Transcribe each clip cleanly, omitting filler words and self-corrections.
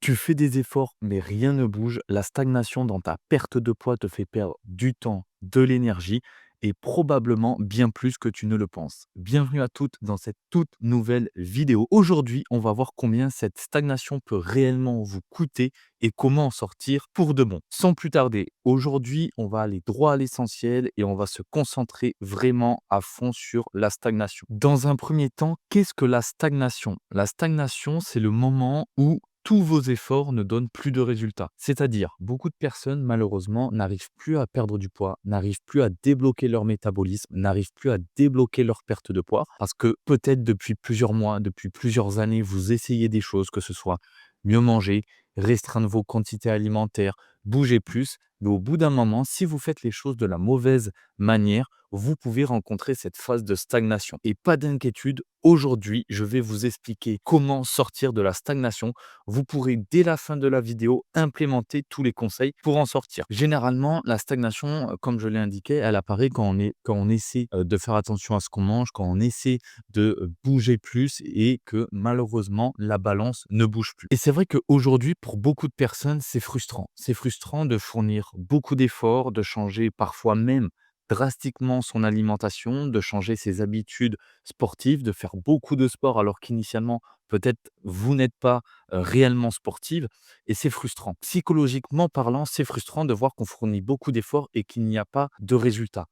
Tu fais des efforts, mais rien ne bouge. La stagnation dans ta perte de poids te fait perdre du temps, de l'énergie et probablement bien plus que tu ne le penses. Bienvenue à toutes dans cette toute nouvelle vidéo. Aujourd'hui, on va voir combien cette stagnation peut réellement vous coûter et comment en sortir pour de bon. Sans plus tarder, aujourd'hui, on va aller droit à l'essentiel et on va se concentrer vraiment à fond sur la stagnation. Dans un premier temps, qu'est-ce que la stagnation? La stagnation, c'est le moment où tous vos efforts ne donnent plus de résultats. C'est-à-dire, beaucoup de personnes, malheureusement, n'arrivent plus à perdre du poids, n'arrivent plus à débloquer leur métabolisme, n'arrivent plus à débloquer leur perte de poids, parce que peut-être depuis plusieurs mois, depuis plusieurs années, vous essayez des choses, que ce soit mieux manger, restreindre vos quantités alimentaires, bouger plus, mais au bout d'un moment, si vous faites les choses de la mauvaise manière, vous pouvez rencontrer cette phase de stagnation. Et pas d'inquiétude, aujourd'hui, je vais vous expliquer comment sortir de la stagnation. Vous pourrez, dès la fin de la vidéo, implémenter tous les conseils pour en sortir. Généralement, la stagnation, comme je l'ai indiqué, elle apparaît quand on essaie de faire attention à ce qu'on mange, quand on essaie de bouger plus et que malheureusement, la balance ne bouge plus. Et c'est vrai qu'aujourd'hui, pour beaucoup de personnes, c'est frustrant. C'est frustrant de fournir beaucoup d'efforts, de changer parfois même drastiquement son alimentation, de changer ses habitudes sportives, de faire beaucoup de sport alors qu'initialement, peut-être vous n'êtes pas réellement sportive et c'est frustrant. Psychologiquement parlant, c'est frustrant de voir qu'on fournit beaucoup d'efforts et qu'il n'y a pas de résultat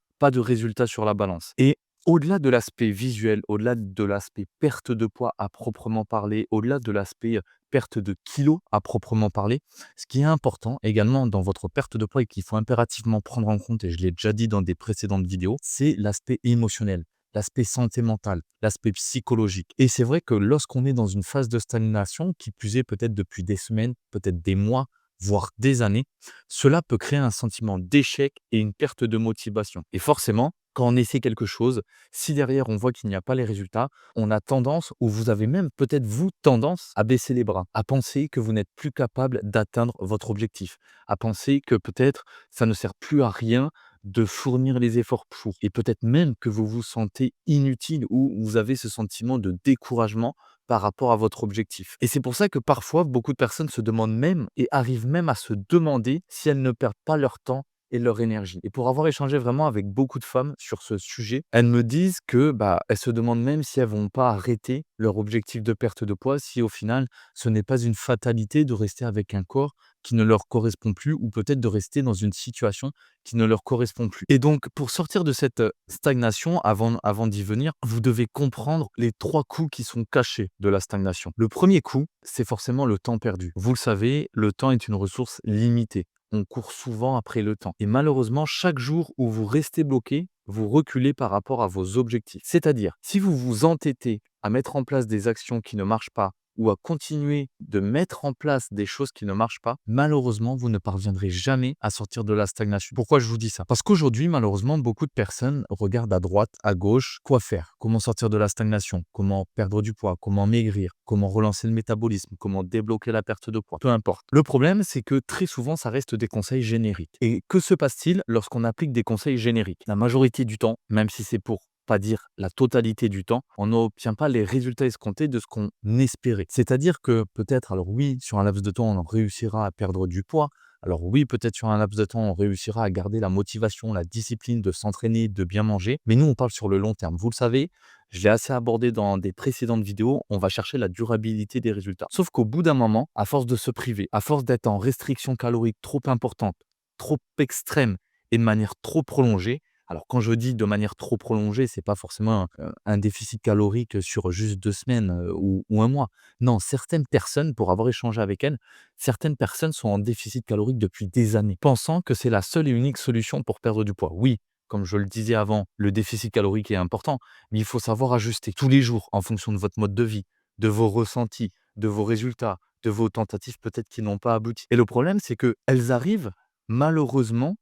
sur la balance. Et au-delà de l'aspect visuel, au-delà de l'aspect perte de poids à proprement parler, au-delà de l'aspect perte de kilos à proprement parler, ce qui est important également dans votre perte de poids et qu'il faut impérativement prendre en compte, et je l'ai déjà dit dans des précédentes vidéos, c'est l'aspect émotionnel, l'aspect santé mentale, l'aspect psychologique. Et c'est vrai que lorsqu'on est dans une phase de stagnation, qui plus est peut-être depuis des semaines, peut-être des mois, voire des années, cela peut créer un sentiment d'échec et une perte de motivation. Et forcément, quand on essaie quelque chose, si derrière on voit qu'il n'y a pas les résultats, on a tendance, ou vous avez même peut-être vous tendance à baisser les bras, à penser que vous n'êtes plus capable d'atteindre votre objectif, à penser que peut-être ça ne sert plus à rien de fournir les efforts pour. Et peut-être même que vous vous sentez inutile ou vous avez ce sentiment de découragement par rapport à votre objectif. Et c'est pour ça que parfois, beaucoup de personnes se demandent même et arrivent même à se demander si elles ne perdent pas leur temps et leur énergie. Et pour avoir échangé vraiment avec beaucoup de femmes sur ce sujet, elles me disent que elles se demandent même si elles vont pas arrêter leur objectif de perte de poids, si au final, ce n'est pas une fatalité de rester avec un corps qui ne leur correspond plus ou peut-être de rester dans une situation qui ne leur correspond plus. Et donc, pour sortir de cette stagnation, avant d'y venir, vous devez comprendre les 3 coups qui sont cachés de la stagnation. Le premier coup, c'est forcément le temps perdu. Vous le savez, le temps est une ressource limitée. On court souvent après le temps. Et malheureusement, chaque jour où vous restez bloqué, vous reculez par rapport à vos objectifs. C'est-à-dire, si vous vous entêtez à mettre en place des actions qui ne marchent pas ou à continuer de mettre en place des choses qui ne marchent pas, malheureusement, vous ne parviendrez jamais à sortir de la stagnation. Pourquoi je vous dis ça? Parce qu'aujourd'hui, malheureusement, beaucoup de personnes regardent à droite, à gauche, quoi faire? Comment sortir de la stagnation? Comment perdre du poids? Comment maigrir? Comment relancer le métabolisme? Comment débloquer la perte de poids? Peu importe. Le problème, c'est que très souvent, ça reste des conseils génériques. Et que se passe-t-il lorsqu'on applique des conseils génériques? La majorité du temps, même si c'est pour pas dire la totalité du temps, on n'obtient pas les résultats escomptés de ce qu'on espérait. C'est-à-dire que peut-être, alors oui, sur un laps de temps, on réussira à perdre du poids. Alors oui, peut-être sur un laps de temps, on réussira à garder la motivation, la discipline de s'entraîner, de bien manger. Mais nous, on parle sur le long terme. Vous le savez, je l'ai assez abordé dans des précédentes vidéos, on va chercher la durabilité des résultats. Sauf qu'au bout d'un moment, à force de se priver, à force d'être en restriction calorique trop importante, trop extrême et de manière trop prolongée, alors quand je dis de manière trop prolongée, c'est pas forcément un déficit calorique sur juste 2 semaines, ou 1 mois. Non, certaines personnes, pour avoir échangé avec elles, certaines personnes sont en déficit calorique depuis des années, pensant que c'est la seule et unique solution pour perdre du poids. Oui, comme je le disais avant, le déficit calorique est important, mais il faut savoir ajuster tous les jours en fonction de votre mode de vie, de vos ressentis, de vos résultats, de vos tentatives peut-être qui n'ont pas abouti. Et le problème, c'est qu'elles arrivent malheureusement,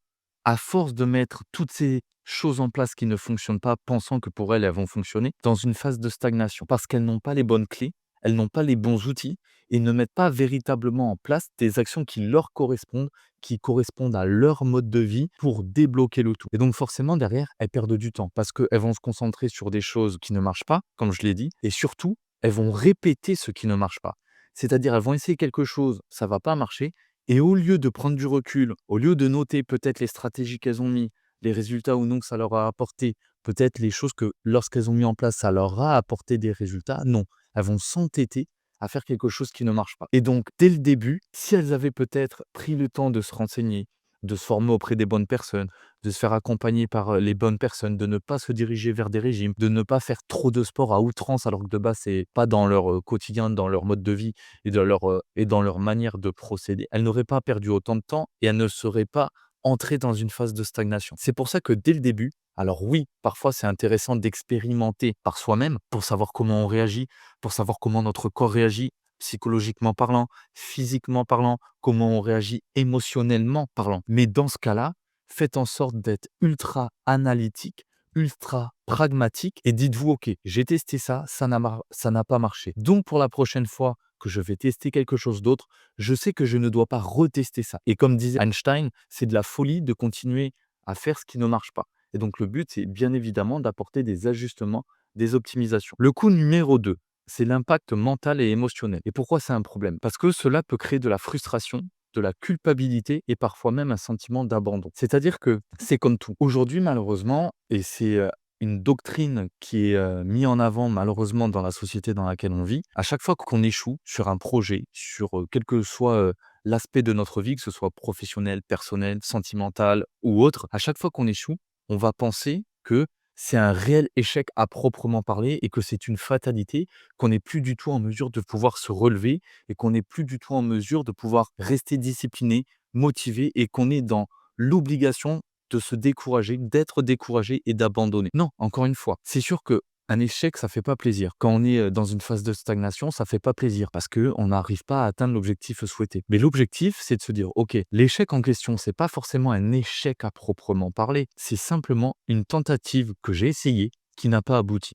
à force de mettre toutes ces choses en place qui ne fonctionnent pas, pensant que pour elles, elles vont fonctionner, dans une phase de stagnation. Parce qu'elles n'ont pas les bonnes clés, elles n'ont pas les bons outils et ne mettent pas véritablement en place des actions qui leur correspondent, qui correspondent à leur mode de vie pour débloquer le tout. Et donc forcément, derrière, elles perdent du temps parce qu'elles vont se concentrer sur des choses qui ne marchent pas, comme je l'ai dit, et surtout, elles vont répéter ce qui ne marche pas. C'est-à-dire, elles vont essayer quelque chose, ça va pas marcher et au lieu de prendre du recul, au lieu de noter peut-être les stratégies qu'elles ont mis, les résultats ou non que ça leur a apporté, peut-être les choses que lorsqu'elles ont mis en place, ça leur a apporté des résultats, non, elles vont s'entêter à faire quelque chose qui ne marche pas. Et donc, dès le début, si elles avaient peut-être pris le temps de se renseigner, de se former auprès des bonnes personnes, de se faire accompagner par les bonnes personnes, de ne pas se diriger vers des régimes, de ne pas faire trop de sport à outrance alors que de base, c'est pas dans leur quotidien, dans leur mode de vie et dans leur manière de procéder, elles n'auraient pas perdu autant de temps et elles ne seraient pas entrées dans une phase de stagnation. C'est pour ça que dès le début, alors oui, parfois c'est intéressant d'expérimenter par soi-même pour savoir comment on réagit, pour savoir comment notre corps réagit, psychologiquement parlant, physiquement parlant, comment on réagit émotionnellement parlant. Mais dans ce cas-là, faites en sorte d'être ultra analytique, ultra pragmatique et dites-vous, OK, j'ai testé ça, ça n'a pas marché. Donc pour la prochaine fois que je vais tester quelque chose d'autre, je sais que je ne dois pas retester ça. Et comme disait Einstein, c'est de la folie de continuer à faire ce qui ne marche pas. Et donc le but, c'est bien évidemment d'apporter des ajustements, des optimisations. Le coup numéro 2, c'est l'impact mental et émotionnel. Et pourquoi c'est un problème? Parce que cela peut créer de la frustration, de la culpabilité et parfois même un sentiment d'abandon. C'est-à-dire que c'est comme tout. Aujourd'hui, malheureusement, et c'est une doctrine qui est mise en avant malheureusement dans la société dans laquelle on vit, à chaque fois qu'on échoue sur un projet, sur quel que soit l'aspect de notre vie, que ce soit professionnel, personnel, sentimental ou autre, à chaque fois qu'on échoue, on va penser que c'est un réel échec à proprement parler et que c'est une fatalité, qu'on n'est plus du tout en mesure de pouvoir se relever et qu'on n'est plus du tout en mesure de pouvoir rester discipliné, motivé et qu'on est dans l'obligation de se décourager, d'être découragé et d'abandonner. Non, encore une fois, c'est sûr que un échec, ça fait pas plaisir. Quand on est dans une phase de stagnation, ça fait pas plaisir parce que on n'arrive pas à atteindre l'objectif souhaité. Mais l'objectif, c'est de se dire, OK, l'échec en question, c'est pas forcément un échec à proprement parler. C'est simplement une tentative que j'ai essayée qui n'a pas abouti.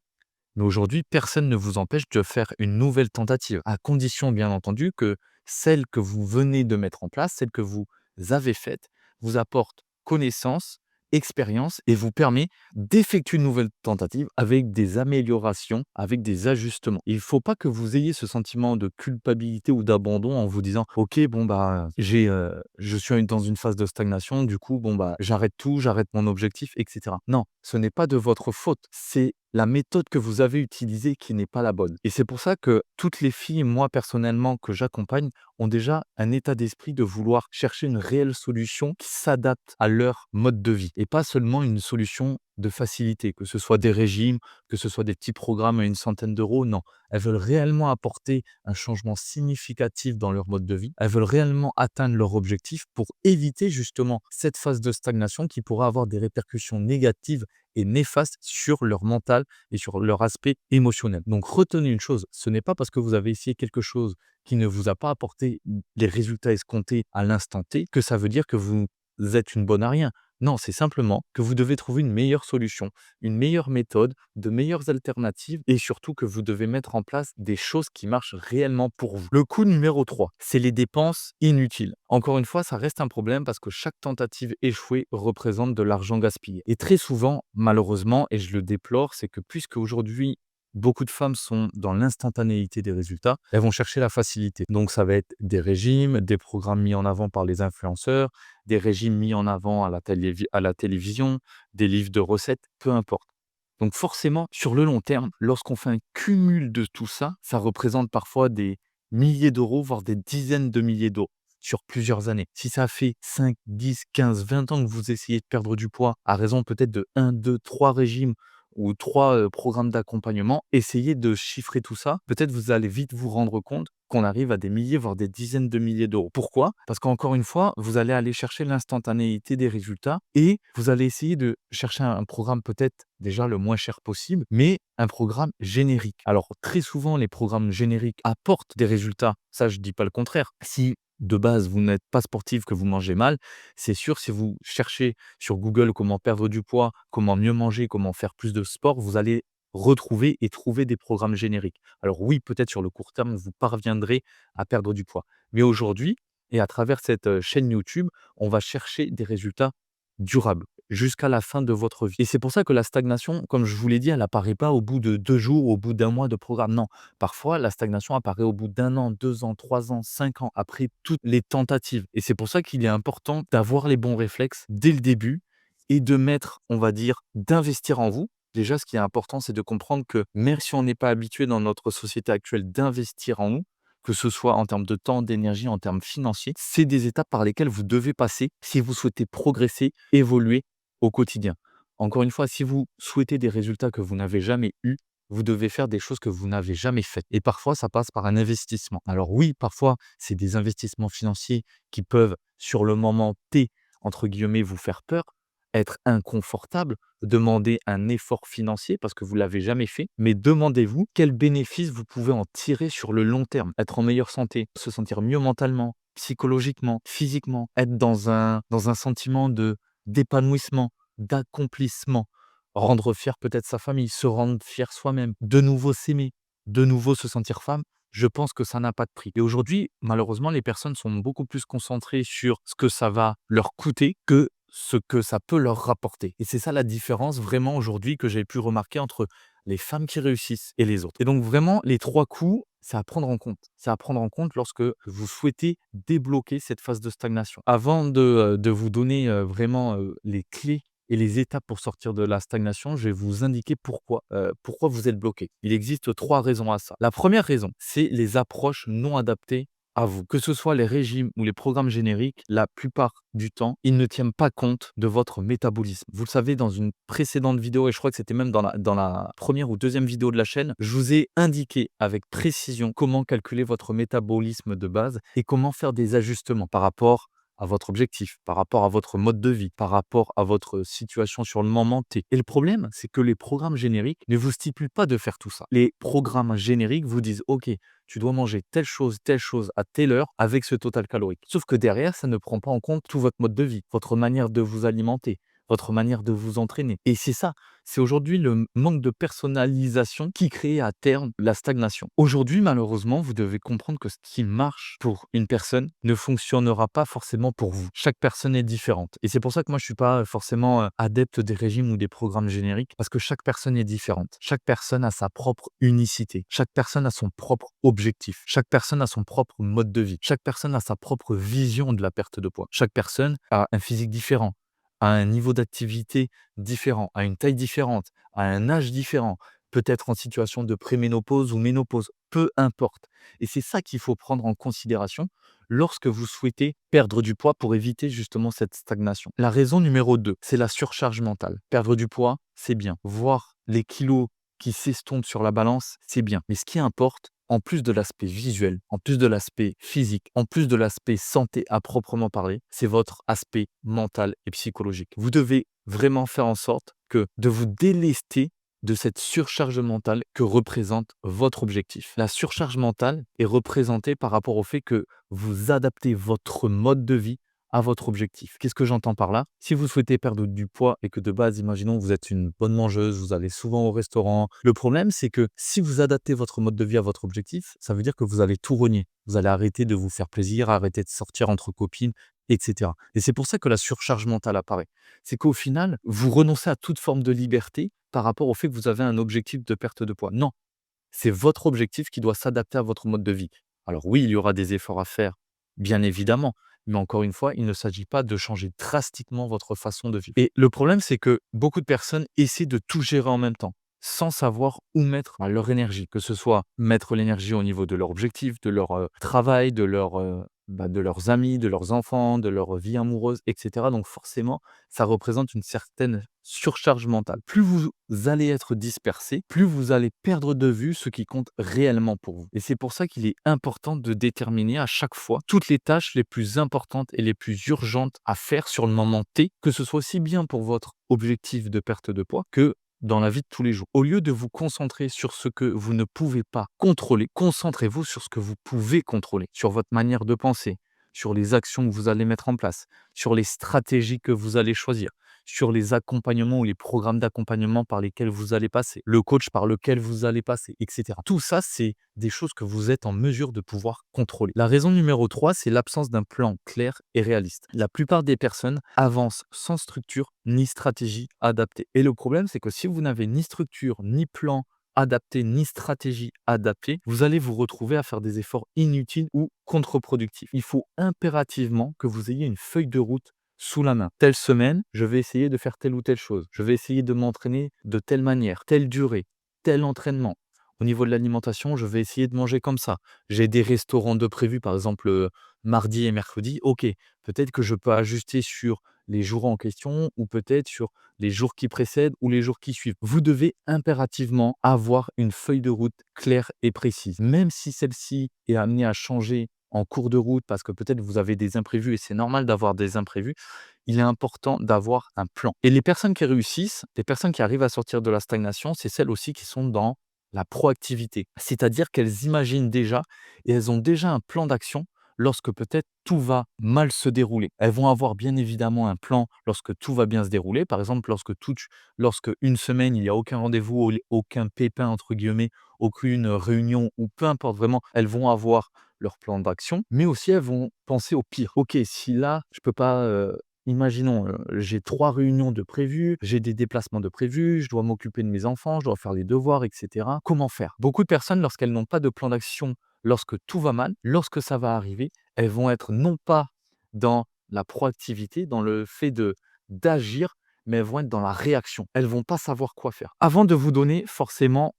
Mais aujourd'hui, personne ne vous empêche de faire une nouvelle tentative, à condition bien entendu que celle que vous venez de mettre en place, celle que vous avez faite, vous apporte connaissance, expérience et vous permet d'effectuer une nouvelle tentative avec des améliorations, avec des ajustements. Il ne faut pas que vous ayez ce sentiment de culpabilité ou d'abandon en vous disant: «OK, bon, bah, je suis dans une phase de stagnation, du coup, bon, bah, j'arrête tout, j'arrête mon objectif» et cetera. Non, ce n'est pas de votre faute, c'est la méthode que vous avez utilisée qui n'est pas la bonne. Et c'est pour ça que toutes les filles, moi personnellement, que j'accompagne, ont déjà un état d'esprit de vouloir chercher une réelle solution qui s'adapte à leur mode de vie et pas seulement une solution de facilité, que ce soit des régimes, que ce soit des petits programmes à une centaine d'euros. Non, elles veulent réellement apporter un changement significatif dans leur mode de vie. Elles veulent réellement atteindre leur objectif pour éviter justement cette phase de stagnation qui pourra avoir des répercussions négatives et néfastes sur leur mental et sur leur aspect émotionnel. Donc retenez une chose, ce n'est pas parce que vous avez essayé quelque chose qui ne vous a pas apporté les résultats escomptés à l'instant T que ça veut dire que vous êtes une bonne à rien. Non, c'est simplement que vous devez trouver une meilleure solution, une meilleure méthode, de meilleures alternatives et surtout que vous devez mettre en place des choses qui marchent réellement pour vous. Le coup numéro 3, c'est les dépenses inutiles. Encore une fois, ça reste un problème parce que chaque tentative échouée représente de l'argent gaspillé. Et très souvent, malheureusement, et je le déplore, c'est que puisque aujourd'hui, beaucoup de femmes sont dans l'instantanéité des résultats, elles vont chercher la facilité. Donc ça va être des régimes, des programmes mis en avant par les influenceurs, des régimes mis en avant à la télévision, des livres de recettes, peu importe. Donc forcément, sur le long terme, lorsqu'on fait un cumul de tout ça, ça représente parfois des milliers d'euros, voire des dizaines de milliers d'euros sur plusieurs années. Si ça fait 5, 10, 15, 20 ans que vous essayez de perdre du poids à raison peut-être de un, 2, 3 régimes ou 3 programmes d'accompagnement, essayez de chiffrer tout ça. Peut-être vous allez vite vous rendre compte qu'on arrive à des milliers, voire des dizaines de milliers d'euros. Pourquoi? Parce qu'encore une fois, vous allez aller chercher l'instantanéité des résultats et vous allez essayer de chercher un programme peut-être déjà le moins cher possible, mais un programme générique. Alors très souvent, les programmes génériques apportent des résultats. Ça, je dis pas le contraire. Si de base, vous n'êtes pas sportif, que vous mangez mal, c'est sûr, si vous cherchez sur Google comment perdre du poids, comment mieux manger, comment faire plus de sport, vous allez retrouver et trouver des programmes génériques. Alors oui, peut-être sur le court terme, vous parviendrez à perdre du poids. Mais aujourd'hui, et à travers cette chaîne YouTube, on va chercher des résultats durables. jusqu'à la fin de votre vie. Et c'est pour ça que la stagnation, comme je vous l'ai dit, elle apparaît pas au bout de 2 jours, au bout d'un mois de programme. Non, parfois la stagnation apparaît au bout d'1 an, 2 ans, 3 ans, 5 ans, après toutes les tentatives. Et c'est pour ça qu'il est important d'avoir les bons réflexes dès le début et de mettre, on va dire, d'investir en vous. Déjà, ce qui est important, c'est de comprendre que même si on n'est pas habitué dans notre société actuelle d'investir en nous, que ce soit en termes de temps, d'énergie, en termes financiers, c'est des étapes par lesquelles vous devez passer si vous souhaitez progresser, évoluer au quotidien. Encore une fois, si vous souhaitez des résultats que vous n'avez jamais eus, vous devez faire des choses que vous n'avez jamais faites. Et parfois, ça passe par un investissement. Alors oui, parfois, c'est des investissements financiers qui peuvent, sur le moment T, entre guillemets, vous faire peur, être inconfortable, demander un effort financier parce que vous ne l'avez jamais fait. Mais demandez-vous quels bénéfices vous pouvez en tirer sur le long terme. Être en meilleure santé, se sentir mieux mentalement, psychologiquement, physiquement, être dans un sentiment d'épanouissement, d'accomplissement, rendre fier peut-être sa famille, se rendre fier soi-même, de nouveau s'aimer, de nouveau se sentir femme, je pense que ça n'a pas de prix. Et aujourd'hui, malheureusement, les personnes sont beaucoup plus concentrées sur ce que ça va leur coûter que ce que ça peut leur rapporter. Et c'est ça la différence vraiment aujourd'hui que j'ai pu remarquer entre les femmes qui réussissent et les autres. Et donc vraiment, les 3 coups, c'est à prendre en compte. C'est à prendre en compte lorsque vous souhaitez débloquer cette phase de stagnation. Avant de vous donner vraiment les clés et les étapes pour sortir de la stagnation, je vais vous indiquer pourquoi vous êtes bloqué. Il existe 3 raisons à ça. La première raison, c'est les approches non adaptées à vous. Que ce soit les régimes ou les programmes génériques, la plupart du temps, ils ne tiennent pas compte de votre métabolisme. Vous le savez, dans une précédente vidéo, et je crois que c'était même dans la première ou deuxième vidéo de la chaîne, je vous ai indiqué avec précision comment calculer votre métabolisme de base et comment faire des ajustements par rapport à votre objectif, par rapport à votre mode de vie, par rapport à votre situation sur le moment T. Et le problème, c'est que les programmes génériques ne vous stipulent pas de faire tout ça. Les programmes génériques vous disent, OK, tu dois manger telle chose à telle heure avec ce total calorique. Sauf que derrière, ça ne prend pas en compte tout votre mode de vie, votre manière de vous alimenter, votre manière de vous entraîner. Et c'est ça, c'est aujourd'hui le manque de personnalisation qui crée à terme la stagnation. Aujourd'hui, malheureusement, vous devez comprendre que ce qui marche pour une personne ne fonctionnera pas forcément pour vous. Chaque personne est différente. Et c'est pour ça que moi, je ne suis pas forcément adepte des régimes ou des programmes génériques, parce que chaque personne est différente. Chaque personne a sa propre unicité. Chaque personne a son propre objectif. Chaque personne a son propre mode de vie. Chaque personne a sa propre vision de la perte de poids. Chaque personne a un physique différent, à un niveau d'activité différent, à une taille différente, à un âge différent, peut-être en situation de préménopause ou ménopause, peu importe. Et c'est ça qu'il faut prendre en considération lorsque vous souhaitez perdre du poids pour éviter justement cette stagnation. La raison numéro 2, c'est la surcharge mentale. Perdre du poids, c'est bien. Voir les kilos qui s'estompent sur la balance, c'est bien. Mais ce qui importe, en plus de l'aspect visuel, en plus de l'aspect physique, en plus de l'aspect santé à proprement parler, c'est votre aspect mental et psychologique. Vous devez vraiment faire en sorte de vous délester de cette surcharge mentale que représente votre objectif. La surcharge mentale est représentée par rapport au fait que vous adaptez votre mode de vie à votre objectif. Qu'est-ce que j'entends par là? Si vous souhaitez perdre du poids et que de base, imaginons, vous êtes une bonne mangeuse, vous allez souvent au restaurant. Le problème, c'est que si vous adaptez votre mode de vie à votre objectif, ça veut dire que vous allez tout renier. Vous allez arrêter de vous faire plaisir, arrêter de sortir entre copines, etc. Et c'est pour ça que la surcharge mentale apparaît. C'est qu'au final, vous renoncez à toute forme de liberté par rapport au fait que vous avez un objectif de perte de poids. Non, c'est votre objectif qui doit s'adapter à votre mode de vie. Alors oui, il y aura des efforts à faire, bien évidemment, mais encore une fois, il ne s'agit pas de changer drastiquement votre façon de vivre. Et le problème, c'est que beaucoup de personnes essaient de tout gérer en même temps, sans savoir où mettre leur énergie, que ce soit mettre l'énergie au niveau de leur objectif, de leur travail, de leurs amis, de leurs enfants, de leur vie amoureuse, etc. Donc forcément, ça représente une certaine surcharge mentale. Plus vous allez être dispersé, plus vous allez perdre de vue ce qui compte réellement pour vous. Et c'est pour ça qu'il est important de déterminer à chaque fois toutes les tâches les plus importantes et les plus urgentes à faire sur le moment T, que ce soit aussi bien pour votre objectif de perte de poids que dans la vie de tous les jours. Au lieu de vous concentrer sur ce que vous ne pouvez pas contrôler, concentrez-vous sur ce que vous pouvez contrôler, sur votre manière de penser, sur les actions que vous allez mettre en place, sur les stratégies que vous allez choisir, sur les accompagnements ou les programmes d'accompagnement par lesquels vous allez passer, le coach par lequel vous allez passer, et cetera. Tout ça, c'est des choses que vous êtes en mesure de pouvoir contrôler. La raison numéro 3, c'est l'absence d'un plan clair et réaliste. La plupart des personnes avancent sans structure ni stratégie adaptée. Et le problème, c'est que si vous n'avez ni structure, ni plan adapté, ni stratégie adaptée, vous allez vous retrouver à faire des efforts inutiles ou contre-productifs. Il faut impérativement que vous ayez une feuille de route sous la main. Telle semaine, je vais essayer de faire telle ou telle chose. Je vais essayer de m'entraîner de telle manière, telle durée, tel entraînement. Au niveau de l'alimentation, je vais essayer de manger comme ça. J'ai des restaurants de prévus, par exemple, mardi et mercredi. OK, peut-être que je peux ajuster sur les jours en question ou peut-être sur les jours qui précèdent ou les jours qui suivent. Vous devez impérativement avoir une feuille de route claire et précise. Même si celle-ci est amenée à changer en cours de route parce que peut-être vous avez des imprévus et c'est normal d'avoir des imprévus, il est important d'avoir un plan. Et les personnes qui réussissent, les personnes qui arrivent à sortir de la stagnation, c'est celles aussi qui sont dans la proactivité. C'est-à-dire qu'elles imaginent déjà et elles ont déjà un plan d'action lorsque peut-être tout va mal se dérouler. Elles vont avoir bien évidemment un plan lorsque tout va bien se dérouler. Par exemple, lorsque une semaine, il n'y a aucun rendez-vous, aucun pépin, entre guillemets, aucune réunion ou peu importe vraiment, elles vont avoir leur plan d'action, mais aussi elles vont penser au pire. Ok, si là, je peux pas, imaginons, j'ai 3 réunions de prévues, j'ai des déplacements de prévus, je dois m'occuper de mes enfants, je dois faire les devoirs, et cetera. Comment faire? Beaucoup de personnes, lorsqu'elles n'ont pas de plan d'action, lorsque tout va mal, lorsque ça va arriver, elles vont être non pas dans la proactivité, dans le fait de d'agir, mais elles vont être dans la réaction. Elles vont pas savoir quoi faire. Avant de vous donner forcément,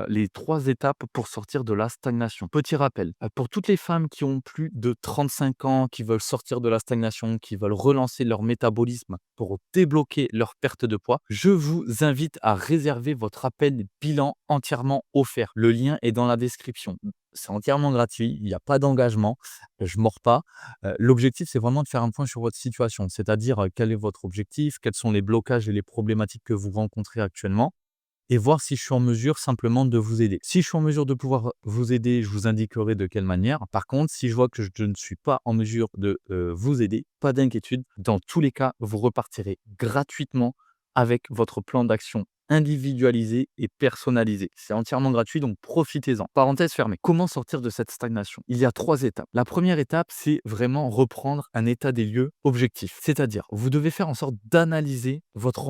les 3 étapes pour sortir de la stagnation. Petit rappel, pour toutes les femmes qui ont plus de 35 ans, qui veulent sortir de la stagnation, qui veulent relancer leur métabolisme pour débloquer leur perte de poids, je vous invite à réserver votre appel bilan entièrement offert. Le lien est dans la description. C'est entièrement gratuit, il n'y a pas d'engagement, je mords pas. L'objectif, c'est vraiment de faire un point sur votre situation, c'est-à-dire, quel est votre objectif, quels sont les blocages et les problématiques que vous rencontrez actuellement et voir si je suis en mesure simplement de vous aider. Si je suis en mesure de pouvoir vous aider, je vous indiquerai de quelle manière. Par contre, si je vois que je ne suis pas en mesure de, vous aider, pas d'inquiétude. Dans tous les cas, vous repartirez gratuitement avec votre plan d'action individualisé et personnalisé. C'est entièrement gratuit, donc profitez-en. Parenthèse fermée. Comment sortir de cette stagnation? Il y a 3 étapes. La première étape, c'est vraiment reprendre un état des lieux objectif. C'est-à-dire, vous devez faire en sorte d'analyser votre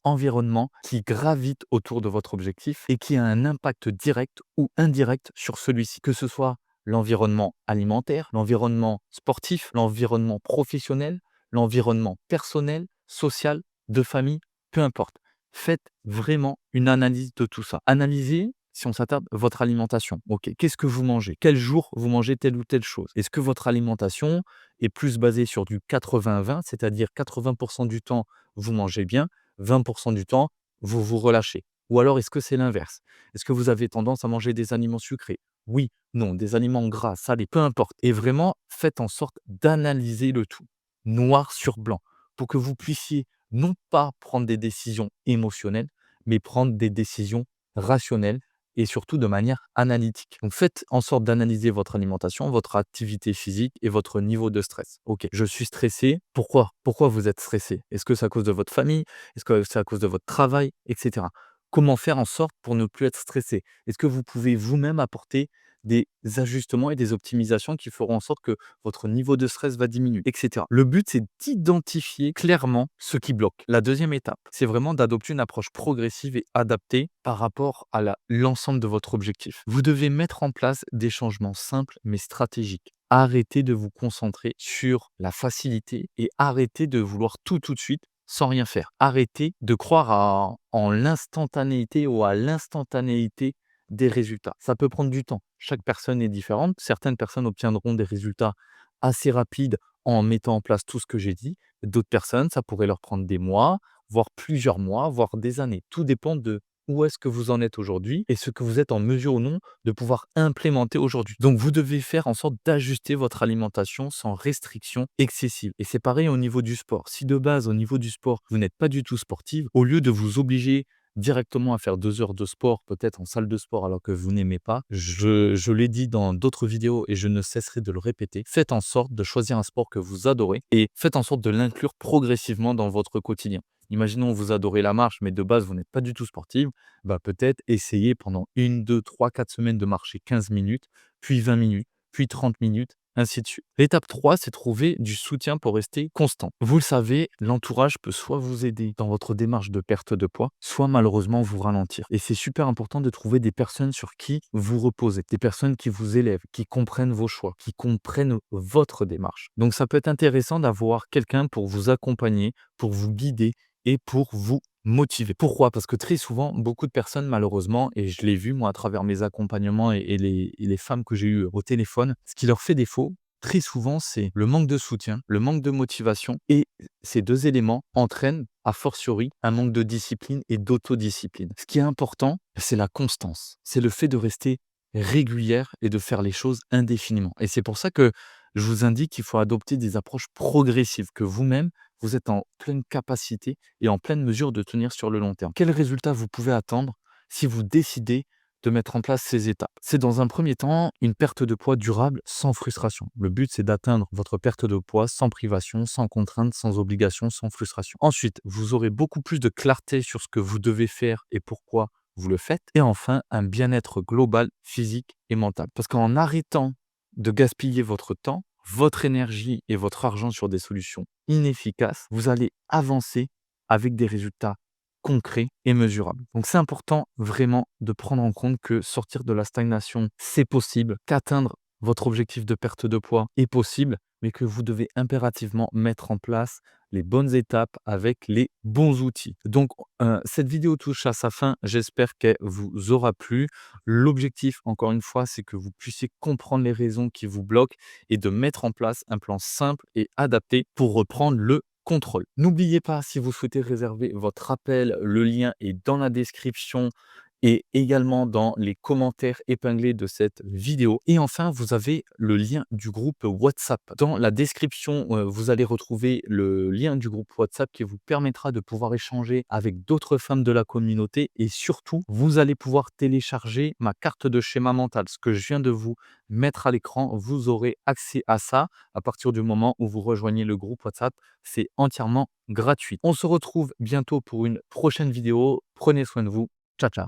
environnement qui gravite autour de votre objectif et qui a un impact direct ou indirect sur celui-ci, que ce soit l'environnement alimentaire, l'environnement sportif, l'environnement professionnel, l'environnement personnel, social, de famille, peu importe. Faites vraiment une analyse de tout ça. Analysez, si on s'attarde, votre alimentation. OK, qu'est-ce que vous mangez? Quel jour vous mangez telle ou telle chose? Est-ce que votre alimentation est plus basée sur du 80-20, c'est-à-dire 80 du temps, vous mangez bien, 20 du temps, vous vous relâchez? Ou alors est-ce que c'est l'inverse? Est-ce que vous avez tendance à manger des aliments sucrés? Oui, non, des aliments gras, salés, peu importe. Et vraiment, faites en sorte d'analyser le tout, noir sur blanc, pour que vous puissiez non pas prendre des décisions émotionnelles, mais prendre des décisions rationnelles et surtout de manière analytique. Donc faites en sorte d'analyser votre alimentation, votre activité physique et votre niveau de stress. OK, je suis stressé. Pourquoi? Pourquoi vous êtes stressé? Est-ce que c'est à cause de votre famille? Est-ce que c'est à cause de votre travail? Etc. Comment faire en sorte pour ne plus être stressé? Est-ce que vous pouvez vous-même apporter des ajustements et des optimisations qui feront en sorte que votre niveau de stress va diminuer, et cetera. Le but, c'est d'identifier clairement ce qui bloque. La deuxième étape, c'est vraiment d'adopter une approche progressive et adaptée par rapport à l'ensemble de votre objectif. Vous devez mettre en place des changements simples mais stratégiques. Arrêtez de vous concentrer sur la facilité et arrêtez de vouloir tout de suite sans rien faire. Arrêtez de croire en l'instantanéité ou à l'instantanéité des résultats. Ça peut prendre du temps. Chaque personne est différente. Certaines personnes obtiendront des résultats assez rapides en mettant en place tout ce que j'ai dit. D'autres personnes, ça pourrait leur prendre des mois, voire plusieurs mois, voire des années. Tout dépend de où est-ce que vous en êtes aujourd'hui et ce que vous êtes en mesure ou non de pouvoir implémenter aujourd'hui. Donc, vous devez faire en sorte d'ajuster votre alimentation sans restriction excessive. Et c'est pareil au niveau du sport. Si de base, au niveau du sport, vous n'êtes pas du tout sportive, au lieu de vous obliger directement à faire 2 heures de sport, peut-être en salle de sport alors que vous n'aimez pas. Je l'ai dit dans d'autres vidéos et je ne cesserai de le répéter. Faites en sorte de choisir un sport que vous adorez et faites en sorte de l'inclure progressivement dans votre quotidien. Imaginons vous adorez la marche, mais de base vous n'êtes pas du tout sportive, bah peut-être essayer pendant 1, 2, 3, 4 semaines de marcher 15 minutes, puis 20 minutes, puis 30 minutes, ainsi de suite. L'étape 3, c'est trouver du soutien pour rester constant. Vous le savez, l'entourage peut soit vous aider dans votre démarche de perte de poids, soit malheureusement vous ralentir. Et c'est super important de trouver des personnes sur qui vous reposez, des personnes qui vous élèvent, qui comprennent vos choix, qui comprennent votre démarche. Donc ça peut être intéressant d'avoir quelqu'un pour vous accompagner, pour vous guider et pour vous motiver. Pourquoi? Parce que très souvent, beaucoup de personnes malheureusement, et je l'ai vu moi à travers mes accompagnements et les femmes que j'ai eues au téléphone, ce qui leur fait défaut, très souvent, c'est le manque de soutien, le manque de motivation et ces 2 éléments entraînent a fortiori un manque de discipline et d'autodiscipline. Ce qui est important, c'est la constance. C'est le fait de rester régulière et de faire les choses indéfiniment et c'est pour ça que je vous indique qu'il faut adopter des approches progressives que vous-même, vous êtes en pleine capacité et en pleine mesure de tenir sur le long terme. Quel résultat vous pouvez attendre si vous décidez de mettre en place ces étapes? C'est dans un premier temps une perte de poids durable sans frustration. Le but, c'est d'atteindre votre perte de poids sans privation, sans contrainte, sans obligation, sans frustration. Ensuite, vous aurez beaucoup plus de clarté sur ce que vous devez faire et pourquoi vous le faites. Et enfin, un bien-être global, physique et mental. Parce qu'en arrêtant de gaspiller votre temps, votre énergie et votre argent sur des solutions inefficaces, vous allez avancer avec des résultats concrets et mesurables. Donc c'est important vraiment de prendre en compte que sortir de la stagnation, c'est possible, qu'atteindre votre objectif de perte de poids est possible, mais que vous devez impérativement mettre en place les bonnes étapes avec les bons outils. Donc cette vidéo touche à sa fin, j'espère qu'elle vous aura plu. L'objectif, encore une fois, c'est que vous puissiez comprendre les raisons qui vous bloquent et de mettre en place un plan simple et adapté pour reprendre le contrôle. N'oubliez pas, si vous souhaitez réserver votre appel, le lien est dans la description et également dans les commentaires épinglés de cette vidéo. Et enfin, vous avez le lien du groupe WhatsApp. Dans la description, vous allez retrouver le lien du groupe WhatsApp qui vous permettra de pouvoir échanger avec d'autres femmes de la communauté et surtout, vous allez pouvoir télécharger ma carte de schéma mental. Ce que je viens de vous mettre à l'écran, vous aurez accès à ça à partir du moment où vous rejoignez le groupe WhatsApp. C'est entièrement gratuit. On se retrouve bientôt pour une prochaine vidéo. Prenez soin de vous. Ciao, ciao.